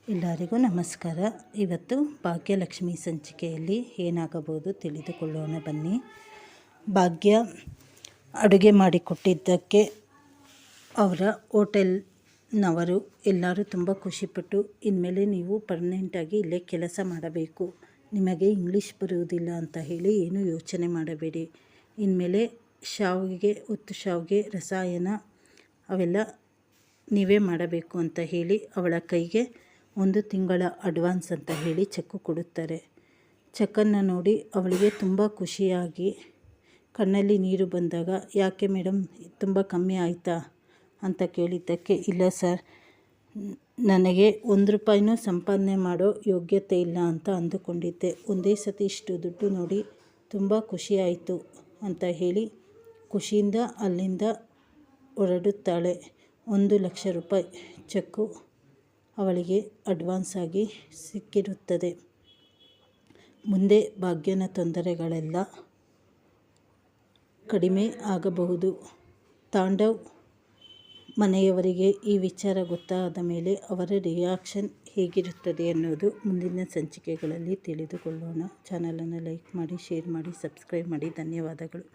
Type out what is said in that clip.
ಎಲ್ಲರಿಗೂ ನಮಸ್ಕಾರ. ಇವತ್ತು ಭಾಗ್ಯಲಕ್ಷ್ಮಿ ಸಂಚಿಕೆಯಲ್ಲಿ ಏನಾಗಬಹುದು ತಿಳಿದುಕೊಳ್ಳೋಣ ಬನ್ನಿ. ಭಾಗ್ಯ ಅಡುಗೆ ಮಾಡಿಕೊಟ್ಟಿದ್ದಕ್ಕೆ ಅವರ ಹೋಟೆಲ್ನವರು ಎಲ್ಲರೂ ತುಂಬ ಖುಷಿಪಟ್ಟು, ಇನ್ಮೇಲೆ ನೀವು ಪರ್ಮನೆಂಟಾಗಿ ಇಲ್ಲೇ ಕೆಲಸ ಮಾಡಬೇಕು, ನಿಮಗೆ ಇಂಗ್ಲೀಷ್ ಬರುವುದಿಲ್ಲ ಅಂತ ಹೇಳಿ ಏನೂ ಯೋಚನೆ ಮಾಡಬೇಡಿ, ಇನ್ಮೇಲೆ ಒತ್ತು ಶಾವಿಗೆ ರಸಾಯನ ಅವೆಲ್ಲ ನೀವೇ ಮಾಡಬೇಕು ಅಂತ ಹೇಳಿ ಅವಳ ಕೈಗೆ 1 ತಿಂಗಳ ಅಡ್ವಾನ್ಸ್ ಅಂತ ಹೇಳಿ ಚೆಕ್ಕು ಕೊಡುತ್ತಾರೆ. ಚೆಕ್ಕನ್ನು ನೋಡಿ ಅವಳಿಗೆ ತುಂಬ ಖುಷಿಯಾಗಿ ಕಣ್ಣಲ್ಲಿ ನೀರು ಬಂದಾಗ, ಯಾಕೆ ಮೇಡಮ್ ತುಂಬ ಕಮ್ಮಿ ಆಯಿತಾ ಅಂತ ಕೇಳಿದ್ದಕ್ಕೆ, ಇಲ್ಲ ಸರ್, ನನಗೆ 1 ರೂಪಾಯಿನೂ ಸಂಪಾದನೆ ಮಾಡೋ ಯೋಗ್ಯತೆ ಇಲ್ಲ ಅಂತ ಅಂದುಕೊಂಡಿದ್ದೆ, ಒಂದೇ ಸತಿ ಇಷ್ಟು ದುಡ್ಡು ನೋಡಿ ತುಂಬ ಖುಷಿಯಾಯಿತು ಅಂತ ಹೇಳಿ ಖುಷಿಯಿಂದ ಅಲ್ಲಿಂದ ಹೊರಡುತ್ತಾಳೆ. 1 ಲಕ್ಷ ರೂಪಾಯಿ ಚೆಕ್ಕು ಅವಳಿಗೆ ಅಡ್ವಾನ್ಸ್ ಆಗಿ ಸಿಕ್ಕಿರುತ್ತದೆ. ಮುಂದೆ ಭಾಗ್ಯನ ತೊಂದರೆಗಳೆಲ್ಲ ಕಡಿಮೆ ಆಗಬಹುದು. ತಾಂಡವ್ ಮನೆಯವರಿಗೆ ಈ ವಿಚಾರ ಗೊತ್ತಾದ ಮೇಲೆ ಅವರ ರಿಯಾಕ್ಷನ್ ಹೇಗಿರುತ್ತದೆ ಅನ್ನೋದು ಮುಂದಿನ ಸಂಚಿಕೆಗಳಲ್ಲಿ ತಿಳಿದುಕೊಳ್ಳೋಣ. ಚಾನಲನ್ನು ಲೈಕ್ ಮಾಡಿ, ಶೇರ್ ಮಾಡಿ, ಸಬ್ಸ್ಕ್ರೈಬ್ ಮಾಡಿ. ಧನ್ಯವಾದಗಳು.